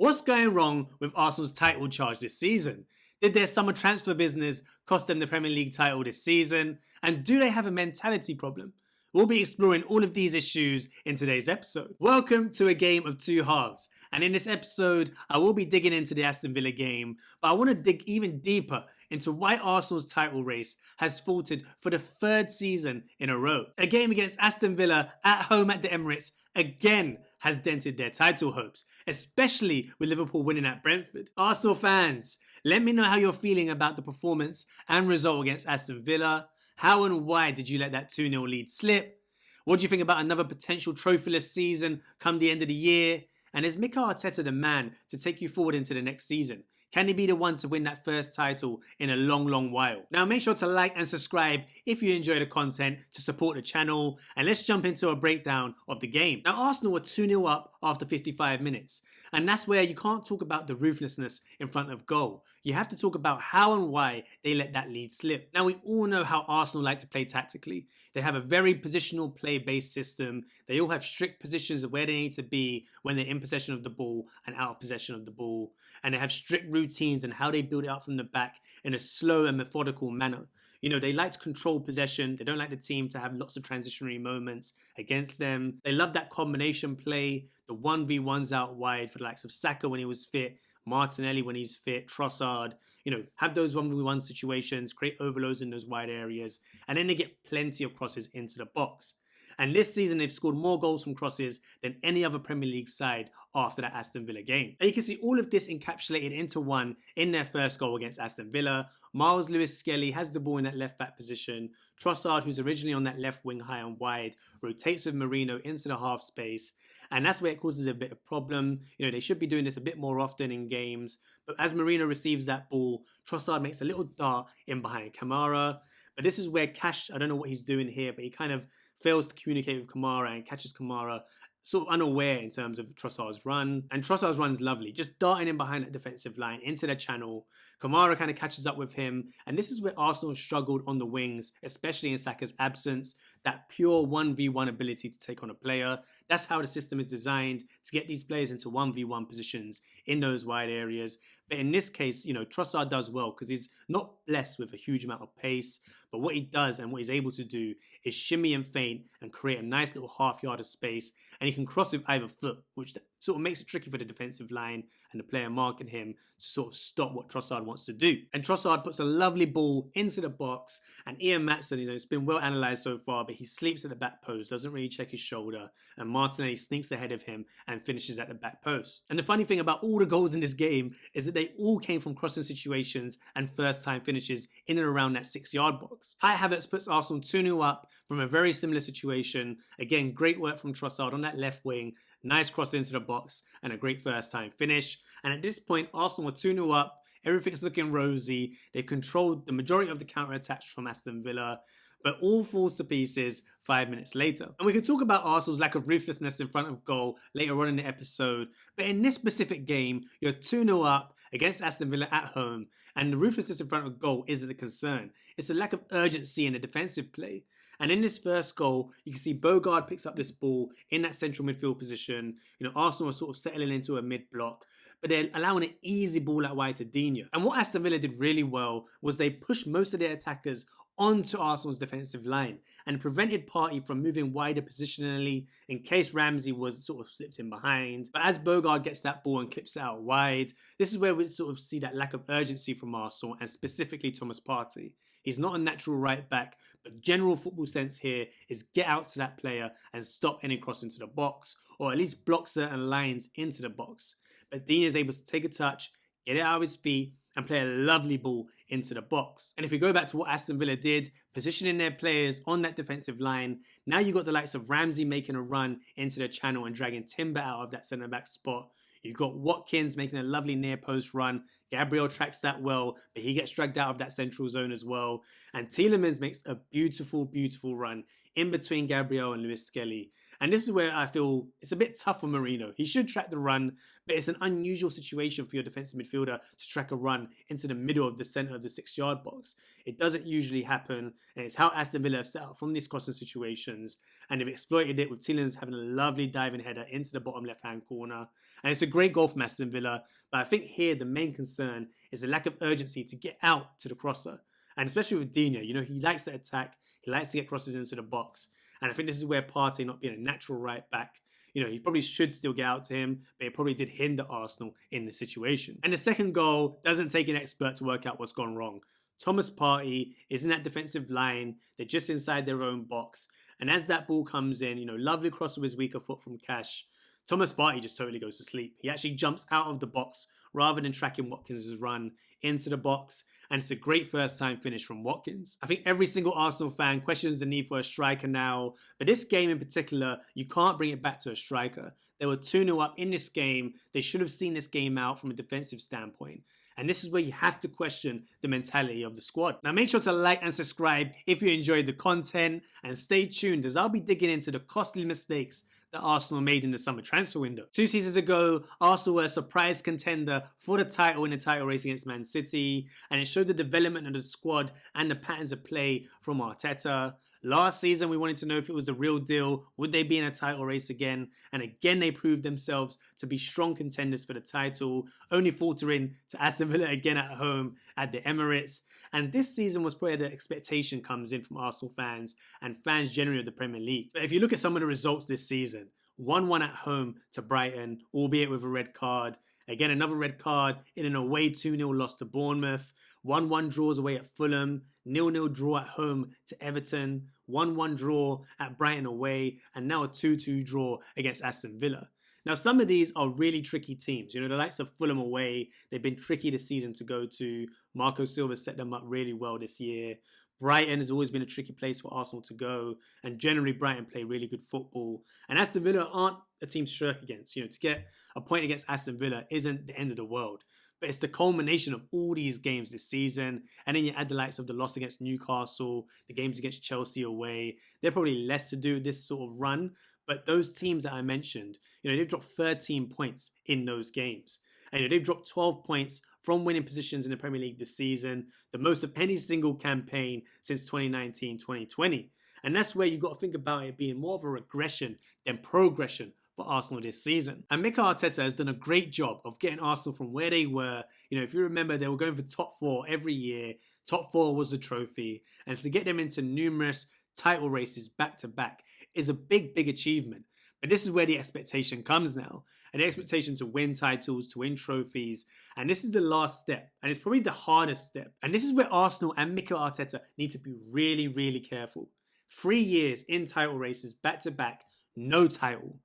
What's going wrong with Arsenal's title charge this season? Did their summer transfer business cost them the Premier League title this season? And do they have a mentality problem? We'll be exploring all of these issues in today's episode. Welcome to a game of two halves. And in this episode, I will be digging into the Aston Villa game, but I want to dig even deeper into why Arsenal's title race has faltered for the third season in a row. A game against Aston Villa at home at the Emirates again has dented their title hopes, especially with Liverpool winning at Brentford. Arsenal fans, let me know how you're feeling about the performance and result against Aston Villa. How and why did you let that 2-0 lead slip? What do you think about another potential trophyless season come the end of the year? And is Mikel Arteta the man to take you forward into the next season? Can he be the one to win that first title in a long while? Now make sure to like and subscribe if you enjoy the content to support the channel, and let's jump into a breakdown of the game. Now Arsenal were 2-0 up after 55 minutes, and that's where you can't talk about the ruthlessness in front of goal. You have to talk about how and why they let that lead slip. Now we all know how Arsenal like to play tactically. They have a very positional play-based system. They all have strict positions of where they need to be when they're in possession of the ball and out of possession of the ball. And they have strict routines and how they build it up from the back in a slow and methodical manner. You know, they like to control possession. They don't like the team to have lots of transitionary moments against them. They love that combination play, the 1v1s out wide for the likes of Saka when he was fit, Martinelli when he's fit, Trossard, you know, have those 1v1 situations, create overloads in those wide areas, and then they get plenty of crosses into the box. And this season, they've scored more goals from crosses than any other Premier League side after that Aston Villa game. And you can see all of this encapsulated into one in their first goal against Aston Villa. Miles Lewis-Skelly has the ball in that left back position. Trossard, who's originally on that left wing high and wide, rotates with Merino into the half space. And that's where it causes a bit of problem. You know, they should be doing this a bit more often in games. But as Merino receives that ball, Trossard makes a little dart in behind Kamara. But this is where Cash, I don't know what he's doing here, but he kind of fails to communicate with Kamara and catches Kamara sort of unaware in terms of Trossard's run. And Trossard's run is lovely, just darting in behind that defensive line into the channel. Kamara kind of catches up with him. And this is where Arsenal struggled on the wings, especially in Saka's absence. That pure 1v1 ability to take on a player. That's how the system is designed, to get these players into 1v1 positions in those wide areas. But in this case, you know, Trossard does well because he's not blessed with a huge amount of pace. But what he does and what he's able to do is shimmy and feint and create a nice little half yard of space. And he can cross with either foot, which sort of makes it tricky for the defensive line and the player marking him to sort of stop what Trossard wants to do. And Trossard puts a lovely ball into the box, and Ian Maatsen, you know, it's been well analysed so far, but he sleeps at the back post, doesn't really check his shoulder, and Martinelli sneaks ahead of him and finishes at the back post. And the funny thing about all the goals in this game is that they all came from crossing situations and first time finishes in and around that 6-yard box. Halves puts Arsenal 2-0 up from a very similar situation. Again, great work from Trossard on that left wing. Nice cross into the box and a great first time finish. And at this point, Arsenal were 2-0 up. Everything's looking rosy. They've controlled the majority of the counter-attacks from Aston Villa, but all falls to pieces 5 minutes later. And we can talk about Arsenal's lack of ruthlessness in front of goal later on in the episode, but in this specific game, you're 2-0 up against Aston Villa at home, and the ruthlessness in front of goal isn't a concern. It's a lack of urgency in the defensive play. And in this first goal, you can see Bogard picks up this ball in that central midfield position. You know, Arsenal are sort of settling into a mid-block, but they're allowing an easy ball out wide to Digne. And what Aston Villa did really well was they pushed most of their attackers onto Arsenal's defensive line and prevented Partey from moving wider positionally in case Ramsey was sort of slipped in behind. But as Bogard gets that ball and clips it out wide, this is where we sort of see that lack of urgency from Arsenal, and specifically Thomas Partey. He's not a natural right back, but general football sense here is get out to that player and stop any cross into the box, or at least block certain lines into the box. But Digne is able to take a touch, get it out of his feet, and play a lovely ball into the box. And if we go back to what Aston Villa did, positioning their players on that defensive line, now you've got the likes of Ramsey making a run into the channel and dragging Timber out of that centre-back spot. You've got Watkins making a lovely near-post run. Gabriel tracks that well, but he gets dragged out of that central zone as well. And Tielemans makes a beautiful run in between Gabriel and Lewis-Skelly. And this is where I feel it's a bit tough for Mourinho. He should track the run, but it's an unusual situation for your defensive midfielder to track a run into the middle of the centre of the 6-yard box. It doesn't usually happen, and it's how Aston Villa have set up from these crossing situations, and they've exploited it with Tillins having a lovely diving header into the bottom left-hand corner. And it's a great goal from Aston Villa, but I think here the main concern is the lack of urgency to get out to the crosser. And especially with Dina, he likes to attack, he likes to get crosses into the box. And I think this is where Partey not being a natural right back, he probably should still get out to him, but it probably did hinder Arsenal in the situation. And the second goal doesn't take an expert to work out what's gone wrong. Thomas Partey is in that defensive line. They're just inside their own box. And as that ball comes in, lovely cross with his weaker foot from Cash, Thomas Partey just totally goes to sleep. He actually jumps out of the box rather than tracking Watkins' run into the box. And it's a great first time finish from Watkins. I think every single Arsenal fan questions the need for a striker now. But this game in particular, you can't bring it back to a striker. They were 2-0 up in this game. They should have seen this game out from a defensive standpoint. And this is where you have to question the mentality of the squad. Now make sure to like and subscribe if you enjoyed the content, and stay tuned as I'll be digging into the costly mistakes that Arsenal made in the summer transfer window. 2 seasons ago, Arsenal were a surprise contender for the title in the title race against Man City, and it showed the development of the squad and the patterns of play from Arteta. Last season, we wanted to know if it was the real deal. Would they be in a title race again? And again, they proved themselves to be strong contenders for the title, only faltering to Aston Villa again at home at the Emirates. And this season was where the expectation comes in from Arsenal fans and fans generally of the Premier League. But if you look at some of the results this season, 1-1 at home to Brighton, albeit with a red card. Again, another red card in an away 2-0 loss to Bournemouth. 1-1 draws away at Fulham. 0-0 draw at home to Everton. 1-1 draw at Brighton away. And now a 2-2 draw against Aston Villa. Now, some of these are really tricky teams. The likes of Fulham away, they've been tricky this season to go to. Marco Silva set them up really well this year. Brighton has always been a tricky place for Arsenal to go, and generally Brighton play really good football. And Aston Villa aren't a team to shirk against. To get a point against Aston Villa isn't the end of the world. But it's the culmination of all these games this season. And then you add the likes of the loss against Newcastle, the games against Chelsea away. They're probably less to do with this sort of run. But those teams that I mentioned, they've dropped 13 points in those games. And they've dropped 12 points from winning positions in the Premier League this season, the most of any single campaign since 2019-2020. And that's where you got to think about it being more of a regression than progression for Arsenal this season. And Mikel Arteta has done a great job of getting Arsenal from where they were. If you remember, they were going for top 4 every year. Top 4 was the trophy. And to get them into numerous title races back to back is a big, big achievement. But this is where the expectation comes now. And the expectation to win titles, to win trophies. And this is the last step. And it's probably the hardest step. And this is where Arsenal and Mikel Arteta need to be really, really careful. 3 years in title races, back to back, no title.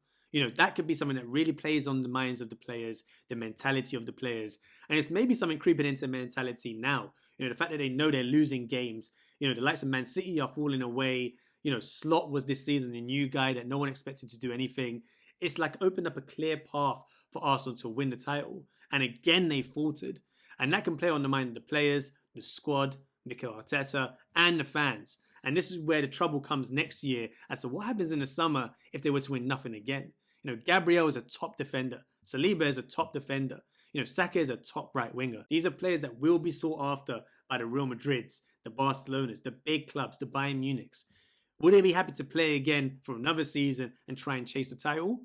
That could be something that really plays on the minds of the players, the mentality of the players. And it's maybe something creeping into mentality now. The fact that they know they're losing games. The likes of Man City are falling away. Slot was this season a new guy that no one expected to do anything. It's like opened up a clear path for Arsenal to win the title. And again, they faltered. And that can play on the mind of the players, the squad, Mikel Arteta, and the fans. And this is where the trouble comes next year as to what happens in the summer if they were to win nothing again. Gabriel is a top defender. Saliba is a top defender. Saka is a top right winger. These are players that will be sought after by the Real Madrids, the Barcelonas, the big clubs, the Bayern Munichs. Would they be happy to play again for another season and try and chase the title?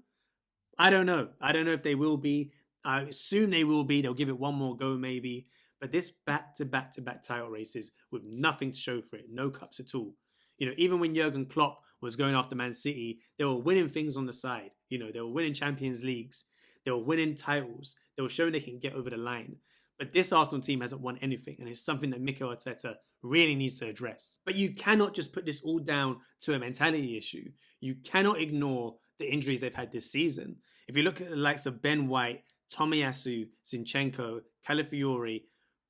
I don't know. I don't know if they will be. I assume they will be. They'll give it one more go maybe. But this back-to-back title races with nothing to show for it, no cups at all. Even when Jurgen Klopp was going after Man City, they were winning things on the side. They were winning Champions Leagues. They were winning titles. They were showing they can get over the line. But this Arsenal team hasn't won anything, and it's something that Mikel Arteta really needs to address. But you cannot just put this all down to a mentality issue. You cannot ignore the injuries they've had this season. If you look at the likes of Ben White, Tomiyasu, Zinchenko, Calafiori,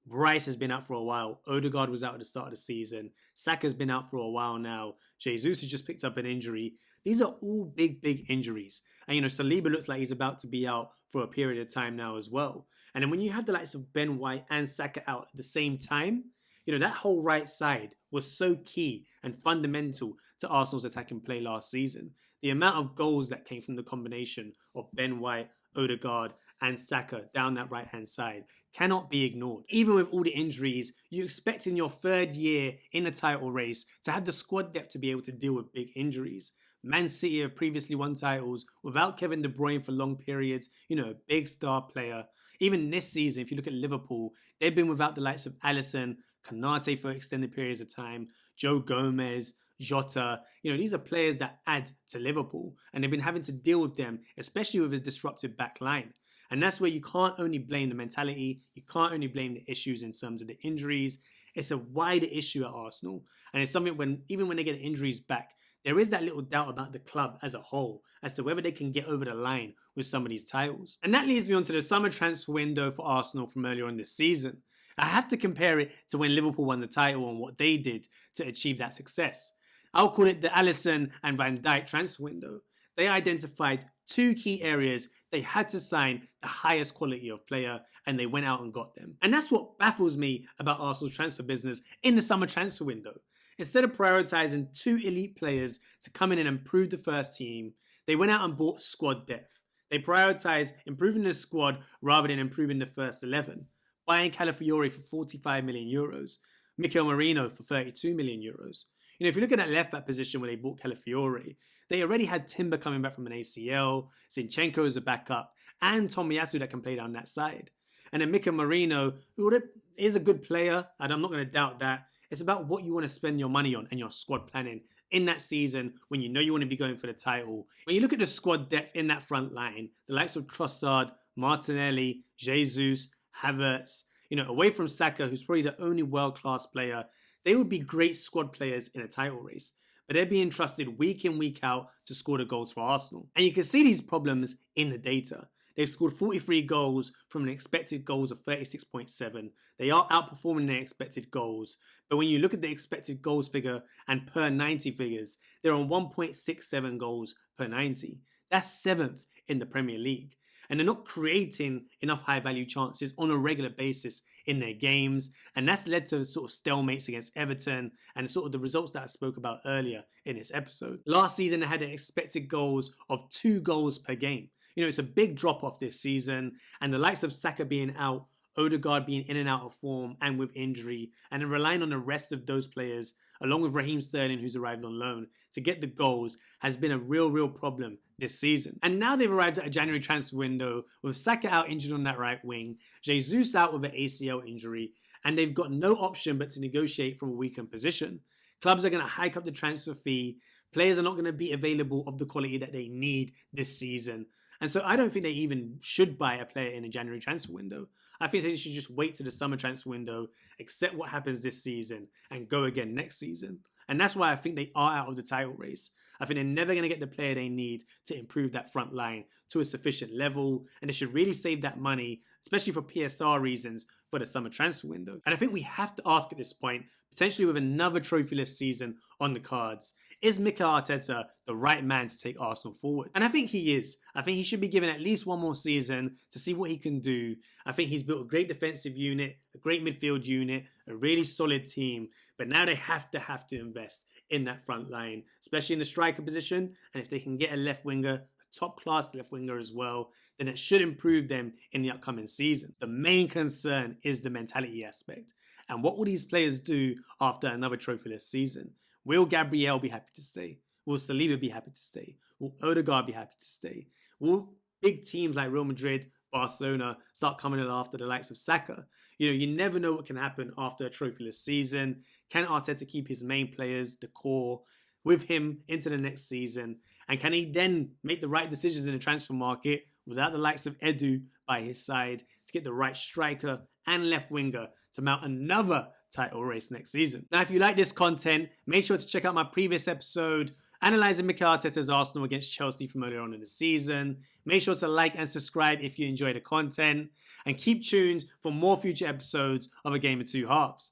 Bryce has been out for a while. Odegaard was out at the start of the season. Saka's been out for a while now. Jesus has just picked up an injury. These are all big, big injuries. And, Saliba looks like he's about to be out for a period of time now as well. And then when you have the likes of Ben White and Saka out at the same time, that whole right side was so key and fundamental to Arsenal's attacking play last season. The amount of goals that came from the combination of Ben White, Odegaard, and Saka down that right-hand side cannot be ignored. Even with all the injuries, you expect in your third year in the title race to have the squad depth to be able to deal with big injuries. Man City have previously won titles without Kevin De Bruyne for long periods, a big star player. Even this season, if you look at Liverpool, they've been without the likes of Alisson, Konate for extended periods of time, Joe Gomez, Jota. These are players that add to Liverpool, and they've been having to deal with them, especially with a disrupted back line. And that's where you can't only blame the mentality, you can't only blame the issues in terms of the injuries. It's a wider issue at Arsenal, and it's something even when they get injuries back, there is that little doubt about the club as a whole as to whether they can get over the line with some of these titles. And that leads me on to the summer transfer window for Arsenal from earlier on this season. I have to compare it to when Liverpool won the title and what they did to achieve that success. I'll call it the Alisson and Van Dijk transfer window. They identified two key areas they had to sign the highest quality of player, and they went out and got them. And that's what baffles me about Arsenal's transfer business in the summer transfer window. Instead of prioritizing two elite players to come in and improve the first team, they went out and bought squad depth. They prioritized improving the squad rather than improving the first 11. Buying Calafiori for 45 million euros, Mikel Merino for 32 million euros. If you look at that left back position where they bought Calafiori, they already had Timber coming back from an ACL, Zinchenko as a backup, and Tomiyasu that can play down that side. And then Mikel Merino, who is a good player, and I'm not going to doubt that. It's about what you want to spend your money on and your squad planning in that season when you know you want to be going for the title. When you look at the squad depth in that front line, the likes of Trossard, Martinelli, Jesus, Havertz, away from Saka, who's probably the only world-class player, they would be great squad players in a title race. But they're being trusted week in, week out to score the goals for Arsenal. And you can see these problems in the data. They've scored 43 goals from an expected goals of 36.7. They are outperforming their expected goals. But when you look at the expected goals figure and per 90 figures, they're on 1.67 goals per 90. That's 7th in the Premier League. And they're not creating enough high-value chances on a regular basis in their games. And that's led to sort of stalemates against Everton and sort of the results that I spoke about earlier in this episode. Last season, they had an expected goals of 2 goals per game. It's a big drop-off this season. And the likes of Saka being out, Odegaard being in and out of form and with injury, and then relying on the rest of those players, along with Raheem Sterling, who's arrived on loan, to get the goals, has been a real problem this season. And now they've arrived at a January transfer window with Saka out injured on that right wing, Jesus out with an ACL injury, and they've got no option but to negotiate from a weakened position. Clubs are going to hike up the transfer fee. Players are not going to be available of the quality that they need this season. And so I don't think they even should buy a player in a January transfer window. I think they should just wait to the summer transfer window, accept what happens this season, and go again next season. And that's why I think they are out of the title race. I think they're never going to get the player they need to improve that front line to a sufficient level. And they should really save that money, especially for PSR reasons, for the summer transfer window. And I think we have to ask at this point, potentially with another trophyless season on the cards, is Mikel Arteta the right man to take Arsenal forward? And I think he is. I think he should be given at least one more season to see what he can do. I think he's built a great defensive unit, a great midfield unit, a really solid team. But now they have to invest in that front line, especially in the striker position. And if they can get a left winger, a top-class left winger as well, then it should improve them in the upcoming season. The main concern is the mentality aspect. And what will these players do after another trophyless season? Will Gabriel be happy to stay? Will Saliba be happy to stay? Will Odegaard be happy to stay? Will big teams like Real Madrid, Barcelona start coming in after the likes of Saka? You never know what can happen after a trophyless season. Can Arteta keep his main players, the core, with him into the next season? And can he then make the right decisions in the transfer market without the likes of Edu by his side to get the right striker and left winger to mount another title race next season? Now, if you like this content, make sure to check out my previous episode analyzing Mikel Arteta's Arsenal against Chelsea from earlier on in the season. Make sure to like and subscribe if you enjoy the content, and keep tuned for more future episodes of A Game of Two Halves.